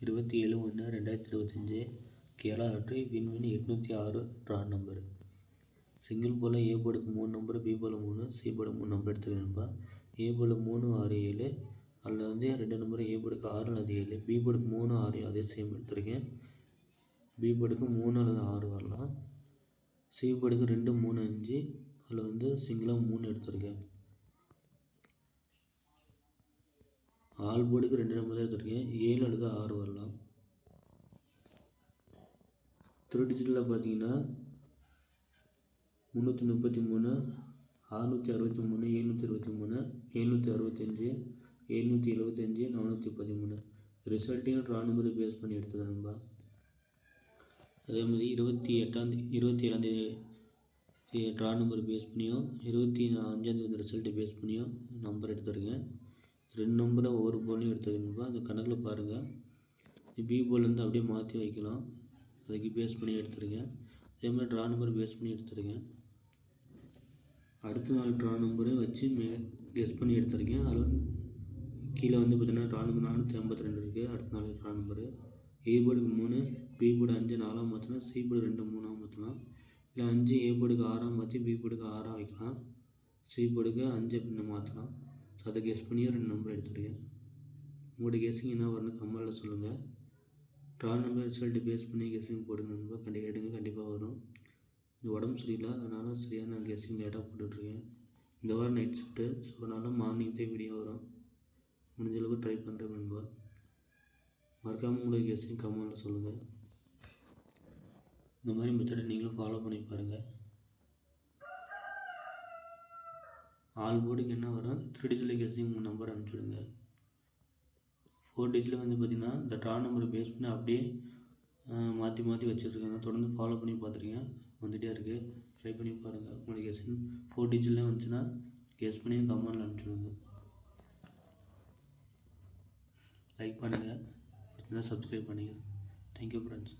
27/1/2025 Kerala lottery win win 806 draw number. Single போல் A போர்டுக்கு 3 நம்பர், பி போல் 3, சி போர்டு 3 நம்பர் எடுத்துக்கிறேன்ப்பா. ஏ போர்டு 3, 6, 7, அதில் 2 நம்பர் ஏ போர்டுக்கு 6 அல்லது 7, பி போர்டுக்கு 3, 6 அதே சேம் எடுத்துருக்கேன். பி போர்டுக்கு 3 அல்லது 6 வரலாம். சி போர்டுக்கு 2, 3, 5, அதில் சிங்கிளாக 3 எடுத்துருக்கேன். ஆல் போர்டுக்கு 2 நம்பர் தான் எடுத்துருக்கேன். 7 அல்லது 6 வரலாம். 3 டிஜிட்டில் பார்த்தீங்கன்னா 333, 663, 723, 765, 775, 413 ரிசல்ட்டையும் ட்ரா நம்பரை பேஸ் பண்ணி எடுத்தது நண்பா. அதே மாதிரி 27 ட்ரா நம்பர் பேஸ் பண்ணியும் 25 ரிசல்ட்டை பேஸ் பண்ணியும் நம்பர் எடுத்துருக்கேன். 2 நம்பரை ஒவ்வொரு போலையும் எடுத்துருக்கேன்ப்பா. அந்த கணக்கில் பாருங்கள். பி போலேருந்து அப்படியே மாற்றி வைக்கலாம். அதுக்கு பேஸ் பண்ணி எடுத்துருக்கேன். அதே மாதிரி ட்ரா நம்பர் பேஸ் பண்ணி எடுத்துருக்கேன். அடுத்த நாள் ட்ரா நம்பரை வச்சு கெஸ் பண்ணி எடுத்துருக்கேன். அதில் கீழே பார்த்தீங்கன்னா ட்ரா நம்பர் 452 இருக்குது. அடுத்த நாள் ட்ரா நம்பரு ஏ போர்டுக்கு 3, பி போர்டு 5 4 மாற்றலாம், சி போர்டு 2 3 மாற்றலாம். இல்லை 5 ஏ போர்டுக்கு 6 மாற்றி பி போர்டுக்கு 6 வைக்கலாம், சி போர்டுக்கு 5 அப்படின்னு மாற்றலாம். ஸோ அதை கெஸ் பண்ணியே 2 நம்பர் எடுத்துருக்கேன். உங்களோட கெஸ்ஸிங் என்ன வரும்னு கமெண்ட்டில் சொல்லுங்கள். ட்ரா நம்பர் ரிசல்ட்டு பேஸ் பண்ணி கெஸ்ஸிங் போடுங்க நண்பா. கண்டிப்பாக வரும். இந்த உடம்பு சரியில்லை, அதனால் சரியான கெஸ்ஸிங் லேட்டாக போட்டுட்ருக்கேன். இந்த வாரம் நைட் ஷிஃப்ட்டு, ஸோ அதனால் மார்னிங் தான் வீடியோ வரும். முடிஞ்சளவுக்கு ட்ரை பண்ணுறேன் நண்பா. மறக்காமல் உங்களுக்கு கெஸ்ஸிங் கமெண்ட்டில் சொல்லுங்கள். இந்த மாதிரி மெத்தடை நீங்களும் ஃபாலோ பண்ணி பாருங்கள். ஆல் போர்டுக்கு என்ன வரும், 3 டிஜிட்டில் கெஸ்ஸிங் உங்கள் நம்பர் அனுப்பிச்சுடுங்க. 4 டிஜிட்டில் பார்த்திங்கன்னா இந்த ட்ரா நம்பரை பேஸ் பண்ணி அப்படியே மாற்றி வச்சுருக்காங்க. தொடர்ந்து ஃபாலோ பண்ணி பார்த்துருக்கேன், வந்துகிட்டே இருக்குது. ட்ரை பண்ணி பாருங்கள். உங்களுக்கு கெஸ்ஸிங் 4 டிஜிட்டில் வந்துச்சுன்னா கெஸ் பண்ணி கமெண்ட்டில் அனுப்பிச்சுடுங்க. லைக் பண்ணுங்கள், சப்ஸ்கிரைப் பண்ணுங்கள். Thank you friends.